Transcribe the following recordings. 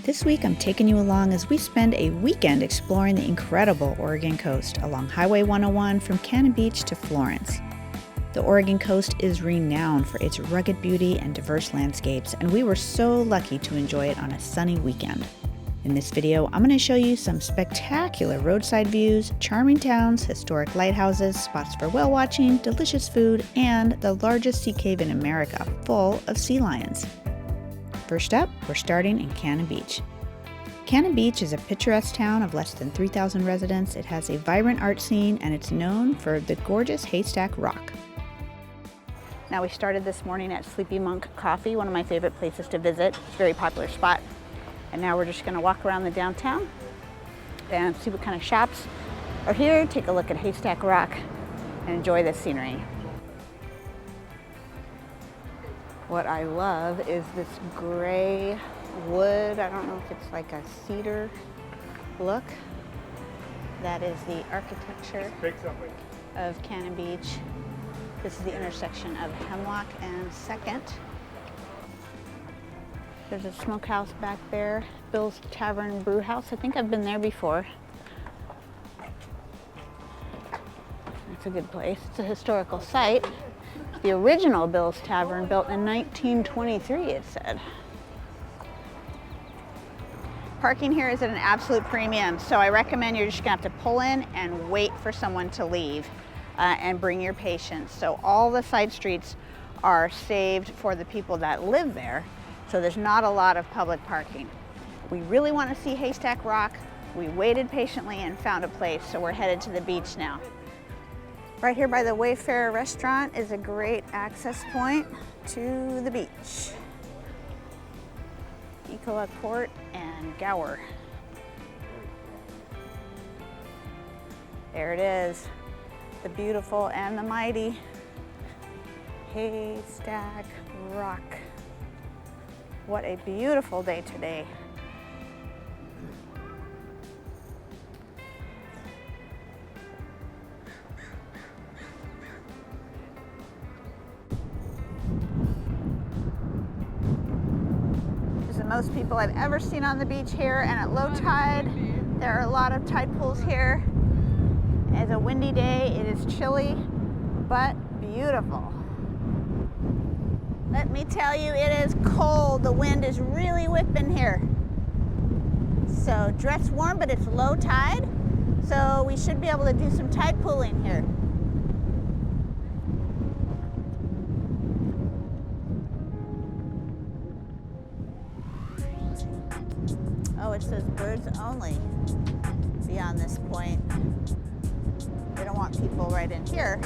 This week I'm taking you along as we spend a weekend exploring the incredible Oregon coast along Highway 101 from Cannon Beach to Florence. The Oregon coast is renowned for its rugged beauty and diverse landscapes, and we were so lucky to enjoy it on a sunny weekend. In this video, I'm going to show you some spectacular roadside views, charming towns, historic lighthouses, spots for whale watching, delicious food, and the largest sea cave in America full of sea lions. First up, we're starting in Cannon Beach. Cannon Beach is a picturesque town of less than 3,000 residents. It has a vibrant art scene, and it's known for the gorgeous Haystack Rock. Now, we started this morning at Sleepy Monk Coffee, one of my favorite places to visit. It's a very popular spot. And now we're just going to walk around the downtown and see what kind of shops are here, take a look at Haystack Rock, and enjoy the scenery. What I love is this gray wood. I don't know if it's like a cedar look. That is the architecture of Cannon Beach. This is the intersection of Hemlock and 2nd. There's a smokehouse back there, Bill's Tavern Brew House. I think I've been there before. It's a good place. It's a historical site. The original Bill's Tavern, built in 1923, it said. Parking here is at an absolute premium, so I recommend you're just gonna have to pull in and wait for someone to leave and bring your patients. So all the side streets are saved for the people that live there, so there's not a lot of public parking. We really want to see Haystack Rock. We waited patiently and found a place, so we're headed to the beach now. Right here by the Wayfarer restaurant is a great access point to the beach. Ecola Court and Gower. There it is, the beautiful and the mighty Haystack Rock. What a beautiful day today. This is the most people I've ever seen on the beach here, and at low tide, there are a lot of tide pools here. It's a windy day, it is chilly, but beautiful. Let me tell you, it is cold. The wind is really whipping here. So dress warm, but it's low tide, so we should be able to do some tide pooling here. Oh, it says birds only beyond this point. They don't want people right in here.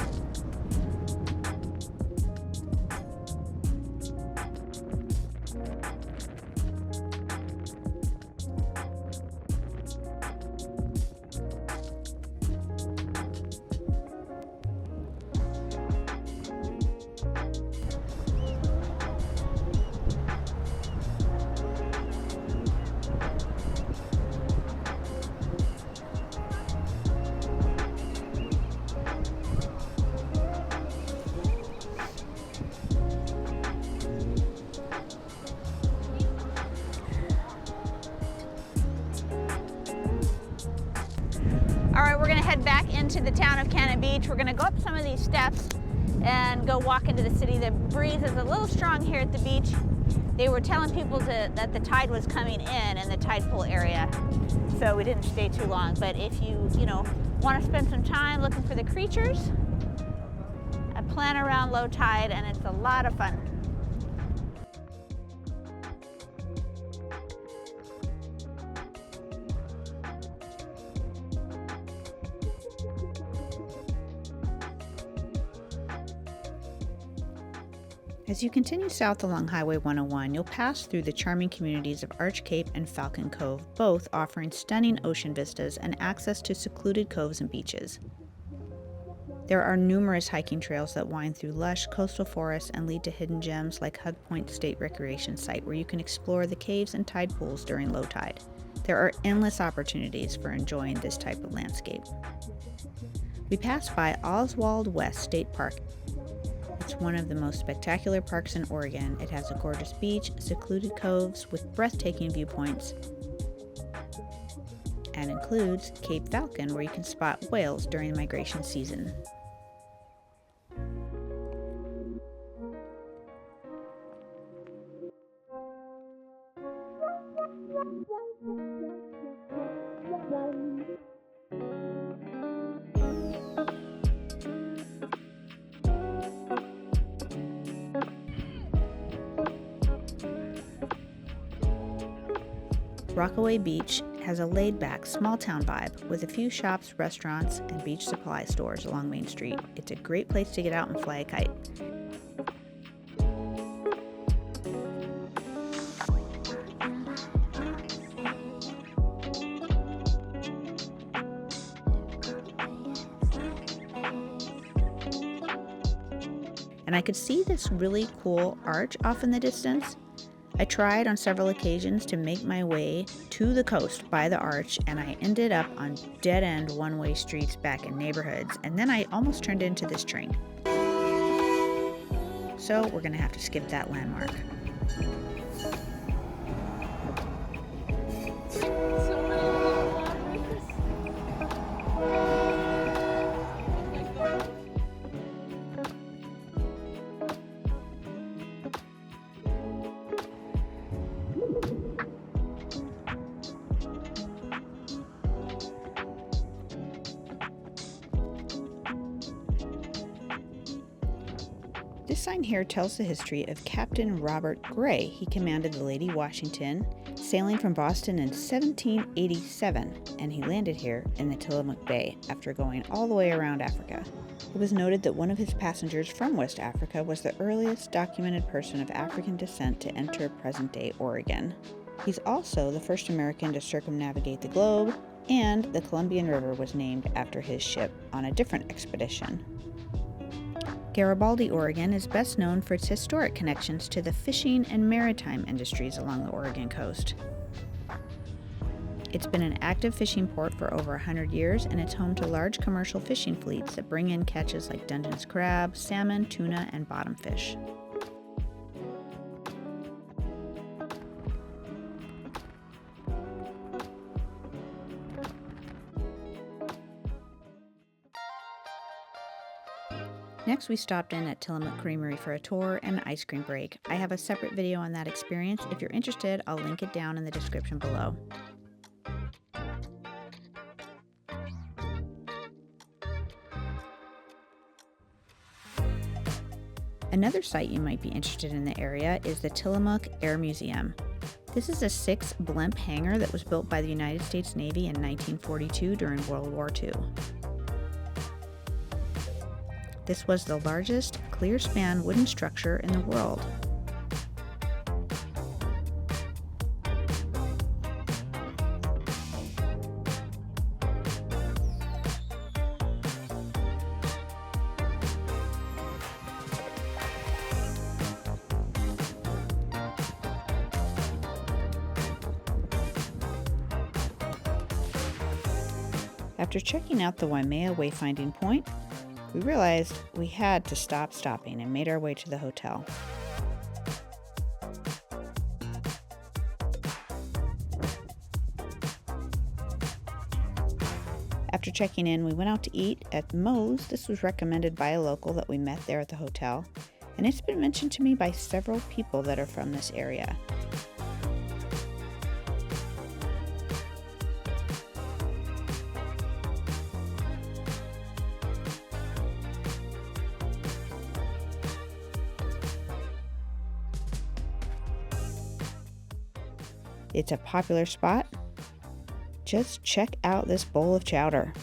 All right, we're gonna head back into the town of Cannon Beach. We're gonna go up some of these steps and go walk into the city. The breeze is a little strong here at the beach. They were telling people that the tide was coming in the tide pool area, so we didn't stay too long. But if you want to spend some time looking for the creatures, I plan around low tide, and it's a lot of fun. As you continue south along Highway 101, you'll pass through the charming communities of Arch Cape and Falcon Cove, both offering stunning ocean vistas and access to secluded coves and beaches. There are numerous hiking trails that wind through lush coastal forests and lead to hidden gems like Hug Point State Recreation Site, where you can explore the caves and tide pools during low tide. There are endless opportunities for enjoying this type of landscape. We passed by Oswald West State Park It's one of the most spectacular parks in Oregon. It has a gorgeous beach, secluded coves with breathtaking viewpoints, and includes Cape Falcon, where you can spot whales during the migration season. Rockaway Beach has a laid-back, small-town vibe with a few shops, restaurants, and beach supply stores along Main Street. It's a great place to get out and fly a kite. And I could see this really cool arch off in the distance. I tried on several occasions to make my way to the coast by the arch, and I ended up on dead-end one-way streets back in neighborhoods, and then I almost turned into this train. So we're gonna have to skip that landmark. This sign here tells the history of Captain Robert Gray. He commanded the Lady Washington, sailing from Boston in 1787, and he landed here in the Tillamook Bay after going all the way around Africa. It was noted that one of his passengers from West Africa was the earliest documented person of African descent to enter present-day Oregon. He's also the first American to circumnavigate the globe, and the Columbian River was named after his ship on a different expedition. Garibaldi, Oregon is best known for its historic connections to the fishing and maritime industries along the Oregon coast. It's been an active fishing port for over 100 years, and it's home to large commercial fishing fleets that bring in catches like Dungeness crab, salmon, tuna, and bottomfish. Next, we stopped in at Tillamook Creamery for a tour and an ice cream break. I have a separate video on that experience. If you're interested, I'll link it down in the description below. Another site you might be interested in the area is the Tillamook Air Museum. This is a 6-blimp hangar that was built by the United States Navy in 1942 during World War II. This was the largest clear-span wooden structure in the world. After checking out the Waimea wayfinding point, we realized we had to stop stopping and made our way to the hotel. After checking in, we went out to eat at Moe's. This was recommended by a local that we met there at the hotel, and it's been mentioned to me by several people that are from this area. It's a popular spot. Just check out this bowl of chowder.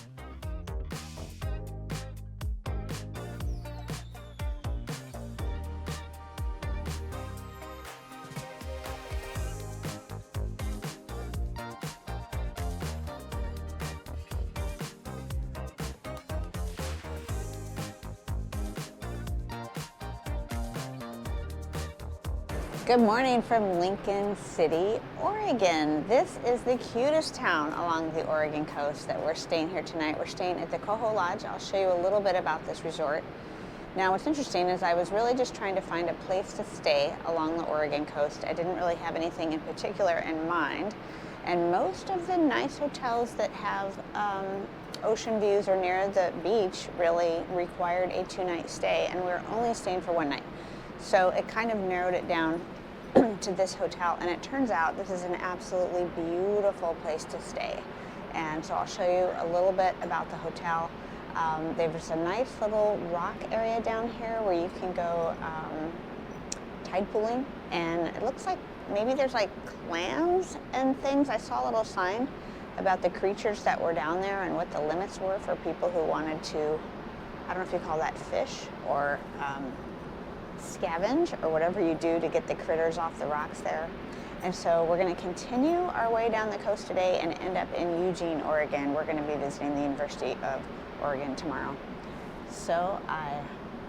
Good morning from Lincoln City, Oregon. This is the cutest town along the Oregon coast that we're staying here tonight. We're staying at the Coho Lodge. I'll show you a little bit about this resort. Now, what's interesting is I was really just trying to find a place to stay along the Oregon coast. I didn't really have anything in particular in mind. And most of the nice hotels that have ocean views or near the beach really required a 2-night stay, and we were only staying for 1 night. So it kind of narrowed it down to this hotel, and it turns out this is an absolutely beautiful place to stay. And so I'll show you a little bit about the hotel. There's a nice little rock area down here where you can go tide pooling, and it looks like maybe there's like clams and things. I saw a little sign about the creatures that were down there and what the limits were for people who wanted to, I don't know if you call that fish or scavenge or whatever you do to get the critters off the rocks there. And so we're going to continue our way down the coast today and end up in Eugene, Oregon. We're going to be visiting the University of Oregon tomorrow. So I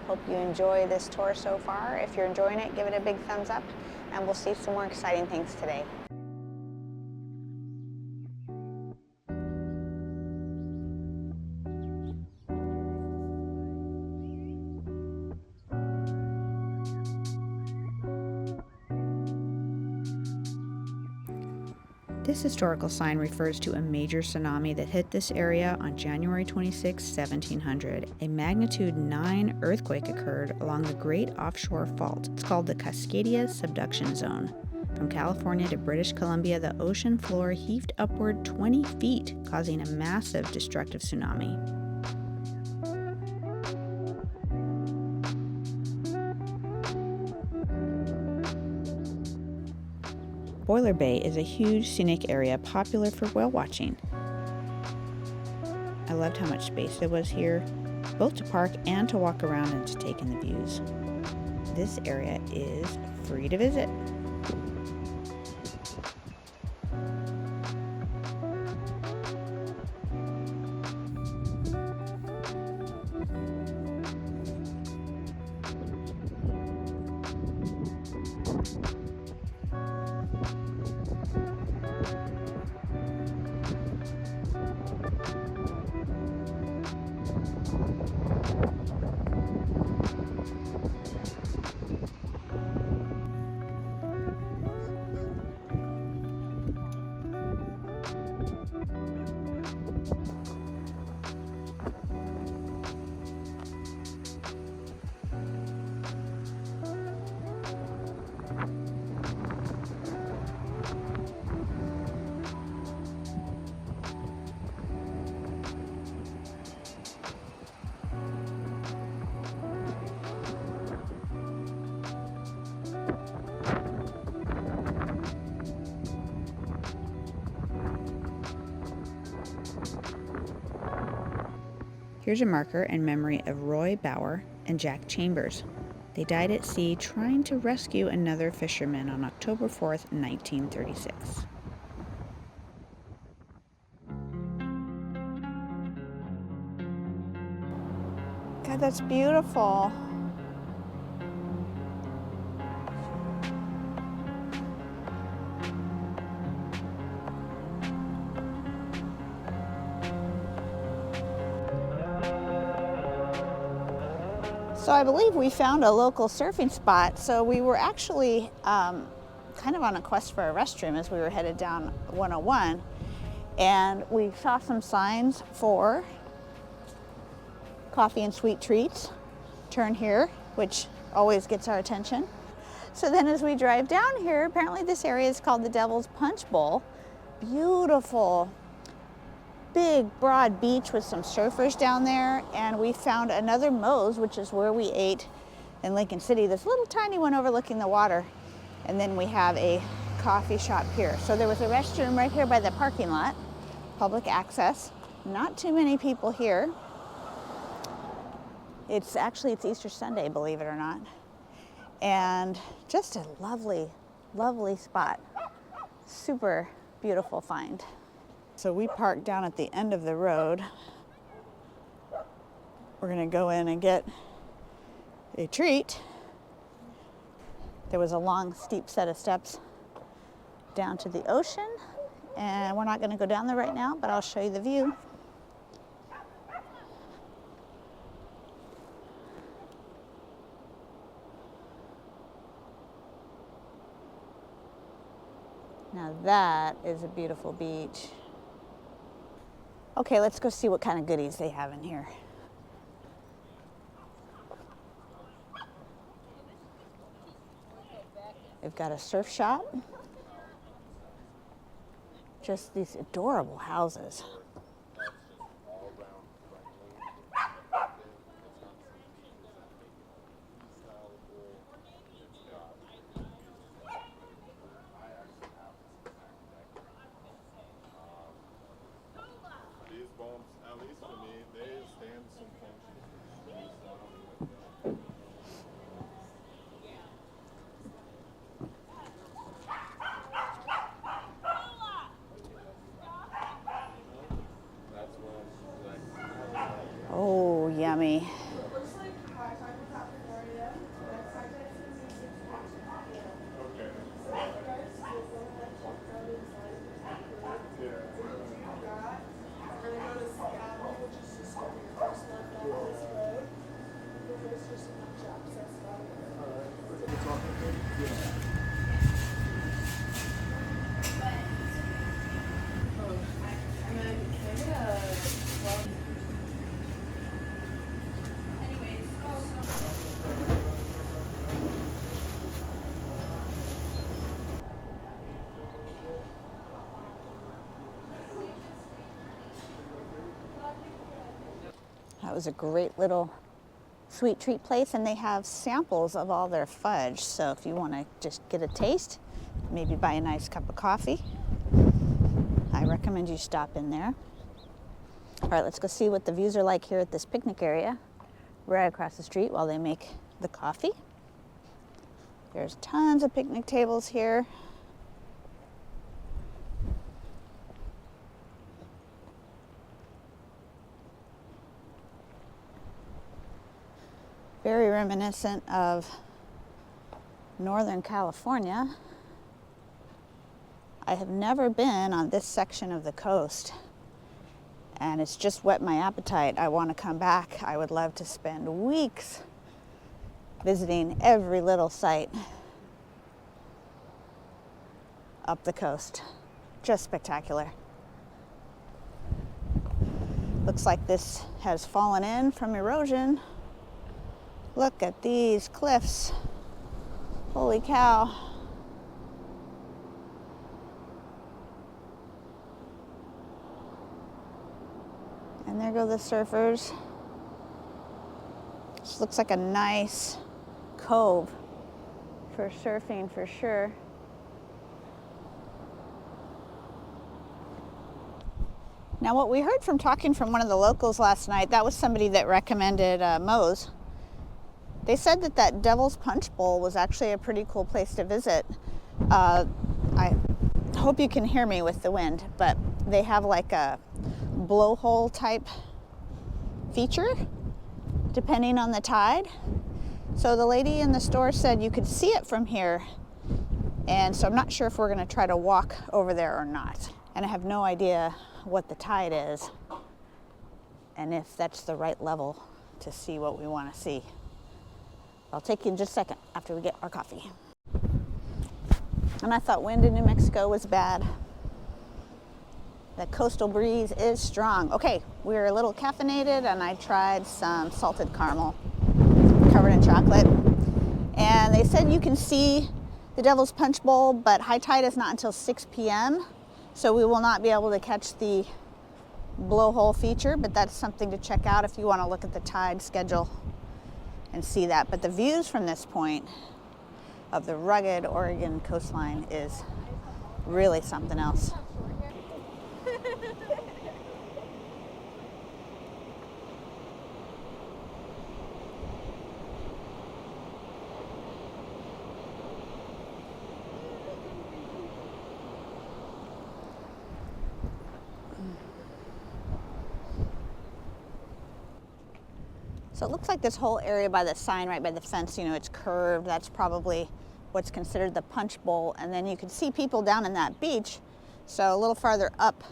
hope you enjoy this tour so far. If you're enjoying it, give it a big thumbs up, and we'll see some more exciting things today. This historical sign refers to a major tsunami that hit this area on January 26, 1700. A magnitude 9 earthquake occurred along the Great Offshore Fault. It's called the Cascadia Subduction Zone. From California to British Columbia, the ocean floor heaved upward 20 feet, causing a massive destructive tsunami. Boiler Bay is a huge scenic area popular for whale watching. I loved how much space there was here, both to park and to walk around and to take in the views. This area is free to visit. Here's a marker in memory of Roy Bauer and Jack Chambers. They died at sea trying to rescue another fisherman on October 4th, 1936. God, that's beautiful. So I believe we found a local surfing spot. So we were actually kind of on a quest for a restroom as we were headed down 101. And we saw some signs for coffee and sweet treats. Turn here, which always gets our attention. So then as we drive down here, apparently this area is called the Devil's Punch Bowl. Beautiful, big, broad beach with some surfers down there. And we found another Moe's, which is where we ate in Lincoln City, this little tiny one overlooking the water. And then we have a coffee shop here. So there was a restroom right here by the parking lot, public access. Not too many people here. It's Easter Sunday, believe it or not. And just a lovely, lovely spot. Super beautiful find. So we parked down at the end of the road. We're gonna go in and get a treat. There was a long, steep set of steps down to the ocean, and we're not gonna go down there right now, but I'll show you the view. Now that is a beautiful beach. Okay, let's go see what kind of goodies they have in here. They've got a surf shop. Just these adorable houses. These bumps, at least for me, they stand some function. Oh, yummy. That was a great little sweet treat place, and they have samples of all their fudge. So if you want to just get a taste, maybe buy a nice cup of coffee, I recommend you stop in there. All right, let's go see what the views are like here at this picnic area right across the street while they make the coffee. There's tons of picnic tables here. Very reminiscent of Northern California. I have never been on this section of the coast, and it's just whet my appetite. I want to come back. I would love to spend weeks visiting every little site up the coast. Just spectacular. Looks like this has fallen in from erosion. Look at these cliffs. Holy cow. And there go the surfers. This looks like a nice cove for surfing for sure. Now what we heard from talking from one of the locals last night, that was somebody that recommended Moe's. They said that that Devil's Punch Bowl was actually a pretty cool place to visit. I hope you can hear me with the wind, but they have like a blowhole type feature depending on the tide. So the lady in the store said you could see it from here, and so I'm not sure if we're going to try to walk over there or not. And I have no idea what the tide is and if that's the right level to see what we want to see. I'll take you in just a second after we get our coffee. And I thought wind in New Mexico was bad. The coastal breeze is strong. Okay, we're a little caffeinated, and I tried some salted caramel covered in chocolate. And they said you can see the Devil's Punch Bowl, but high tide is not until 6 p.m. So we will not be able to catch the blowhole feature, but that's something to check out if you want to look at the tide schedule and see that. But the views from this point of the rugged Oregon coastline is really something else. So it looks like this whole area by the sign, right by the fence, you know, it's curved. That's probably what's considered the punch bowl. And then you can see people down in that beach. So a little farther up,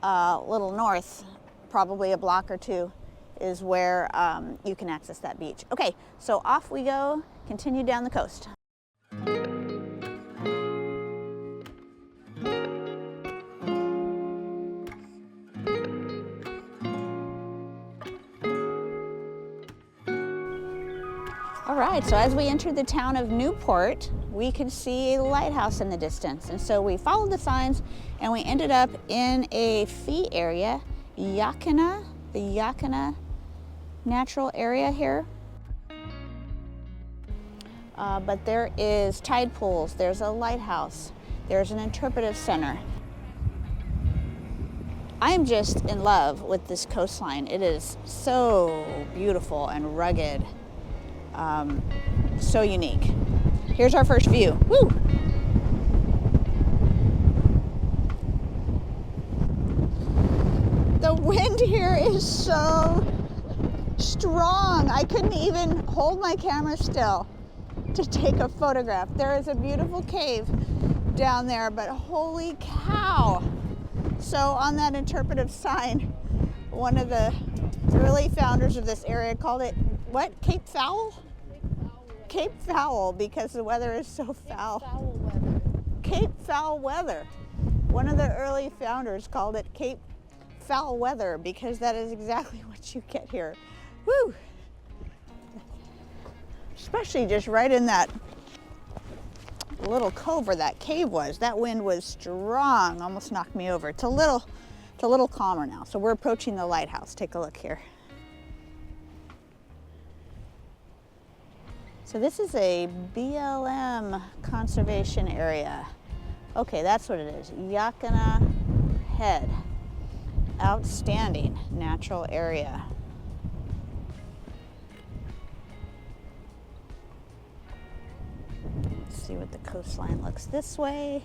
a little north, probably a block or two, is where you can access that beach. Okay, so off we go, continue down the coast. All right, so as we entered the town of Newport, we could see a lighthouse in the distance. And so we followed the signs and we ended up in a fee area, Yaquina, the Yaquina natural area here. But there is tide pools, there's a lighthouse, there's an interpretive center. I'm just in love with this coastline. It is so beautiful and rugged. So unique. Here's our first view. Woo! The wind here is so strong. I couldn't even hold my camera still to take a photograph. There is a beautiful cave down there, but holy cow. So on that interpretive sign, one of the early founders of this area called it, what, Cape Foul? Cape Foul, because the weather is so foul. Cape Foul weather. One of the early founders called it Cape Foul weather because that is exactly what you get here. Woo! Especially just right in that little cove where that cave was. That wind was strong, almost knocked me over. It's a little calmer now. So we're approaching the lighthouse. Take a look here. So this is a BLM conservation area. Okay, that's what it is. Yaquina Head. Outstanding natural area. Let's see what the coastline looks this way.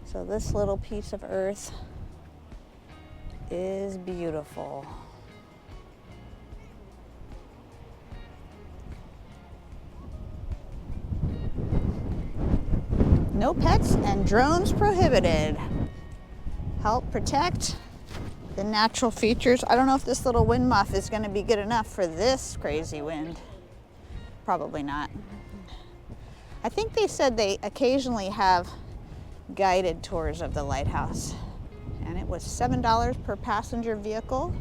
So this little piece of earth is beautiful. No pets and drones prohibited. Help protect the natural features. I don't know if this little wind muff is going to be good enough for this crazy wind. Probably not. I think they said they occasionally have guided tours of the lighthouse. And it was $7 per passenger vehicle.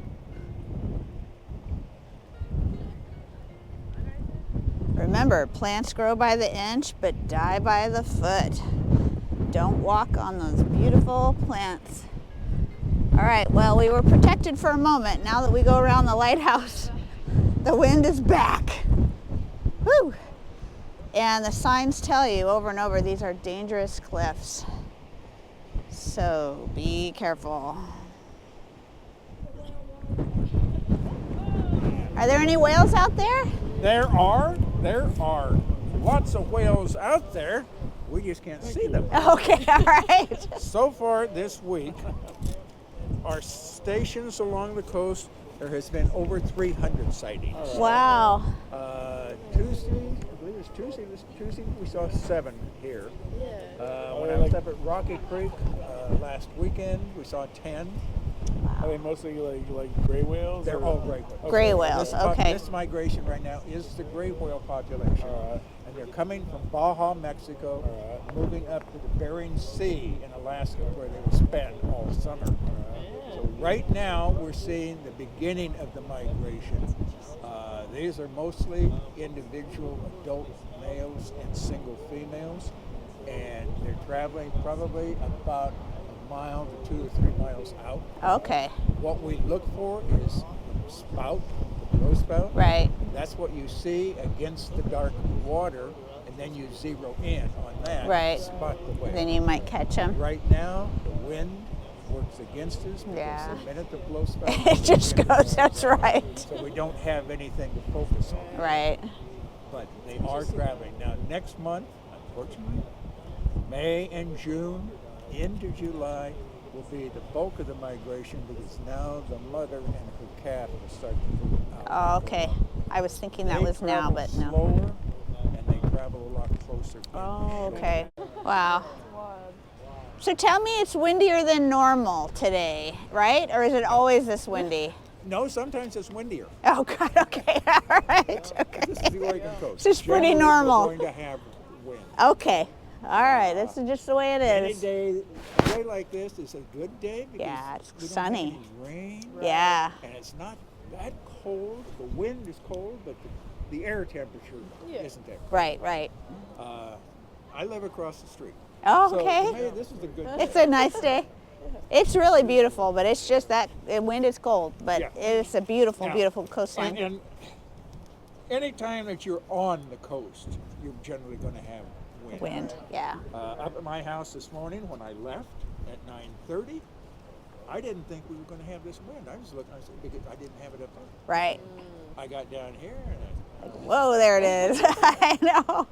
Remember, plants grow by the inch, but die by the foot. Don't walk on those beautiful plants. All right, well, we were protected for a moment. Now that we go around the lighthouse, the wind is back. Woo! And the signs tell you over and over, these are dangerous cliffs. So be careful. Are there any whales out there? There are lots of whales out there. We just can't see them. Okay, all right. So far this week, our stations along the coast, there has been over 300 sightings. Wow. Tuesday, I believe it was Tuesday, we saw 7 here. When I was up at Rocky Creek last weekend, we saw 10. Are they mostly like gray whales? They're all gray whales. Gray whales, okay. This migration right now is the gray whale population. And they're coming from Baja, Mexico, moving up to the Bering Sea in Alaska, where they will spend all summer. So right now, we're seeing the beginning of the migration. These are mostly individual adult males and single females, and they're traveling probably about a mile to 2 or 3 miles out. Okay. What we look for is the spout, the blow spout. Right. That's what you see against the dark water, and then you zero in on that. Right. Spot the whale. Then you might catch them. Right now, the wind works against us because Yeah. the minute the blow spout It just goes, that's right. so we don't have anything to focus on. Right. But they are traveling. Now, next month, unfortunately, May and June into July will be the bulk of the migration because now the mother and her calf will start to move out. Oh, okay. I was thinking that They was now, travel but no. slower, and they travel a lot closer. Oh, okay. Wow. So tell me it's windier than normal today, right? Or is it always this windy? No, sometimes it's windier. Oh, God, okay. All right. Okay. This is the Oregon coast. This is pretty Generally, normal. We're going to have wind. Okay. All right. This is just the way it Any is. day, a day like this is a good day because Yeah, it's we don't sunny. have any rain. Yeah. And it's not that cold. The wind is cold, but the air temperature isn't that Right, right. cold. I live across the street. Oh, So okay. to me, this is a good day. It's a nice day. It's really beautiful, but it's just that the wind is cold, but Yeah. it's a beautiful, Yeah. beautiful coastline. And any time that you're on the coast, you're generally going to have wind. Wind, yeah. Up at my house this morning when I left at 9:30, I didn't think we were going to have this wind. I was looking, I said, because I didn't have it up there. Right. I got down here and Whoa, there it is. I know.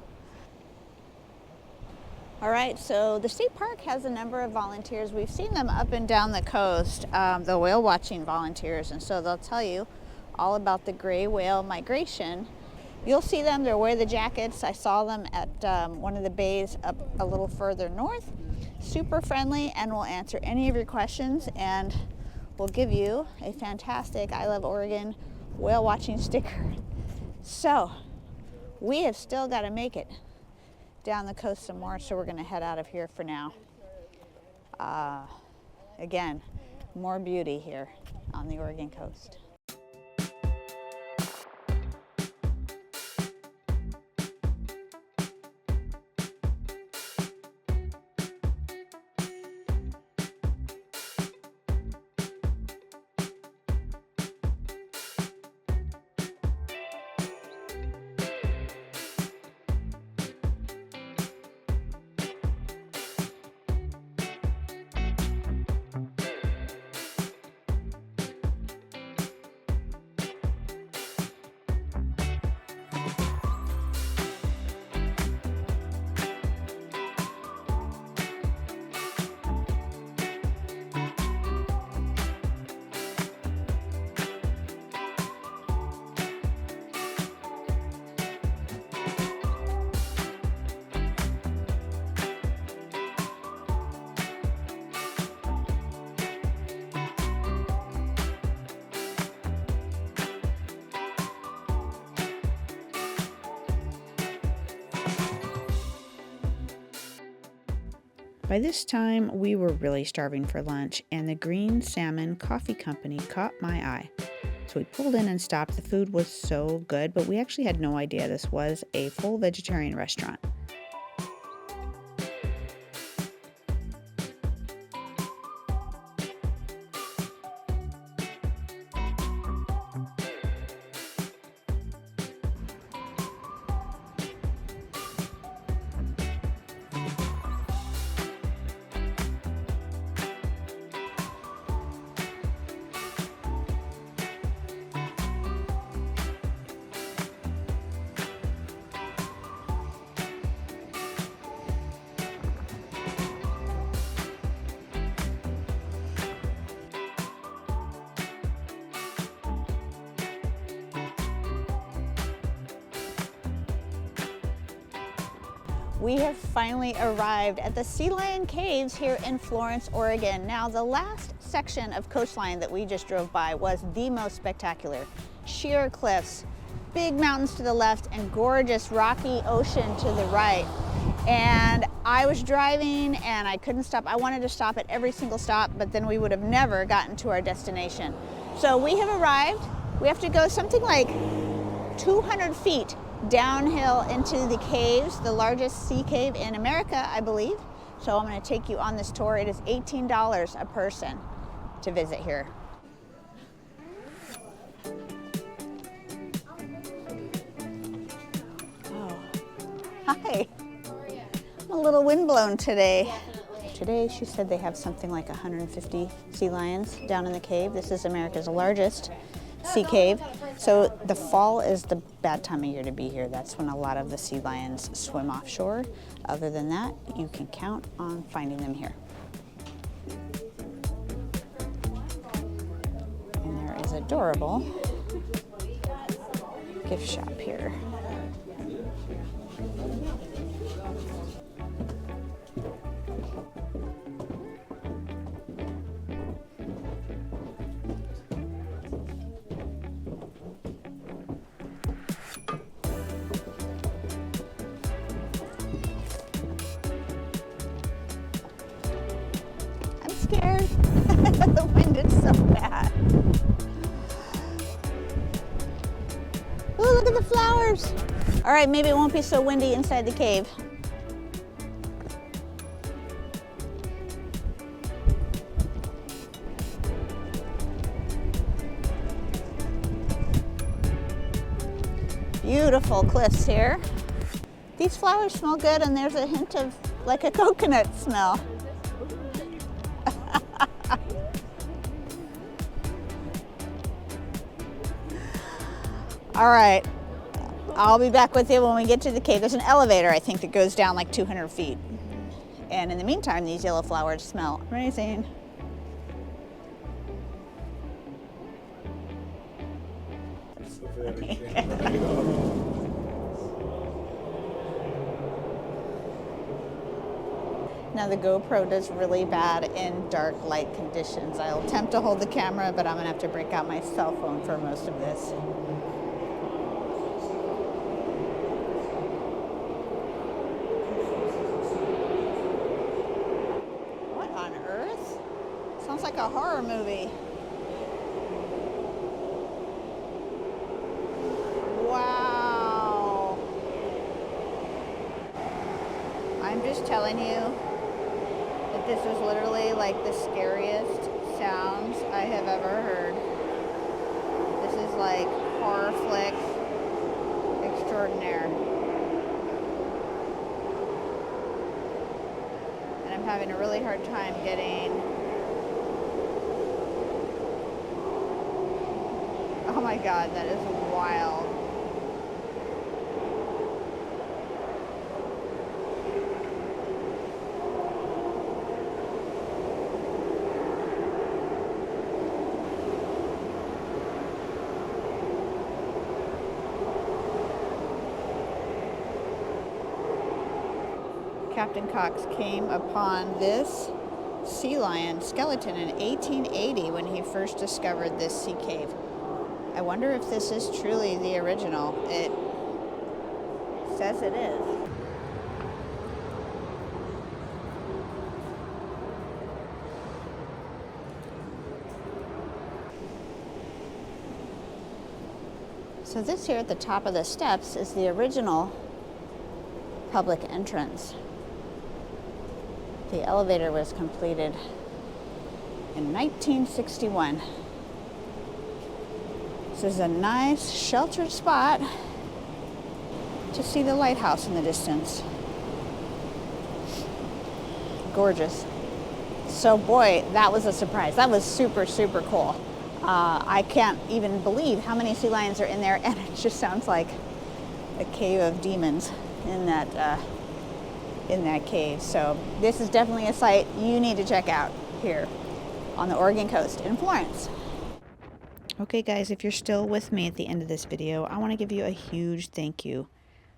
All right, so the state park has a number of volunteers. We've seen them up and down the coast, the whale watching volunteers, and so they'll tell you all about the gray whale migration. You'll see them, they're wearing the jackets. I saw them at one of the bays up a little further north. Super friendly and will answer any of your questions and will give you a fantastic I Love Oregon whale watching sticker. So we have still got to make it down the coast some more, so we're going to head out of here for now. Again, more beauty here on the Oregon coast. By this time, we were really starving for lunch, and the Green Salmon Coffee Company caught my eye. So we pulled in and stopped. The food was so good, but we actually had no idea this was a full vegetarian restaurant. We have finally arrived at the Sea Lion Caves here in Florence, Oregon. Now, the last section of coastline that we just drove by was the most spectacular. Sheer cliffs, big mountains to the left, and gorgeous rocky ocean to the right. And I was driving and I couldn't stop. I wanted to stop at every single stop, but then we would have never gotten to our destination. So we have arrived. We have to go something like 200 feet downhill into the caves, the largest sea cave in America, I believe. So I'm going to take you on this tour. It is $18 a person to visit here. Oh, hi. I'm a little windblown today. Today she said they have something like 150 sea lions down in the cave. This is America's largest sea cave. So the fall is the bad time of year to be here. That's when a lot of the sea lions swim offshore. Other than that, you can count on finding them here. And there is adorable gift shop here. Scared. The wind is so bad. Oh, look at the flowers. All right, maybe it won't be so windy inside the cave. Beautiful cliffs here. These flowers smell good, and there's a hint of like a coconut smell. All right, I'll be back with you when we get to the cave. There's an elevator, I think, that goes down like 200 feet. And in the meantime, these yellow flowers smell amazing. Now the GoPro does really bad in dark light conditions. I'll attempt to hold the camera, but I'm gonna have to break out my cell phone for most of this. What on earth? Sounds like a horror movie. Wow. I'm just telling you that this is literally like the scariest sounds I have ever heard. This is like horror flick extraordinaire. And I'm having a really hard time getting... Oh my God, that is wild. Captain Cox came upon this sea lion skeleton in 1880 when he first discovered this sea cave. I wonder if this is truly the original. It says it is. So this here at the top of the steps is the original public entrance. The elevator was completed in 1961. This is a nice sheltered spot to see the lighthouse in the distance. Gorgeous. So boy, that was a surprise. That was super, super cool. I can't even believe how many sea lions are in there, and it just sounds like a cave of demons in that cave. So this is definitely a site you need to check out here on the Oregon coast in Florence. Okay guys, if you're still with me at the end of this video, I want to give you a huge thank you.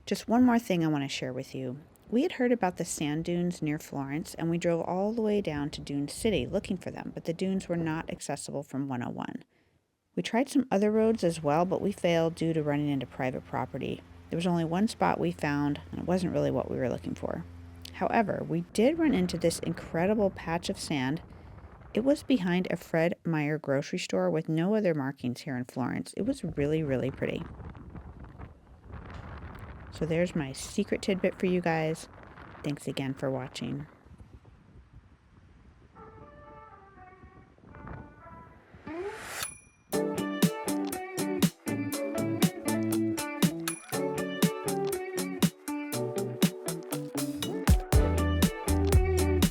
Just one more thing I want to share with you. We had heard about the sand dunes near Florence, and we drove all the way down to Dune City looking for them, but the dunes were not accessible from 101. We tried some other roads as well, but we failed due to running into private property. There was only one spot we found, and it wasn't really what we were looking for. However, we did run into this incredible patch of sand. It was behind a Fred Meyer grocery store with no other markings here in Florence. It was really, really pretty. So there's my secret tidbit for you guys. Thanks again for watching.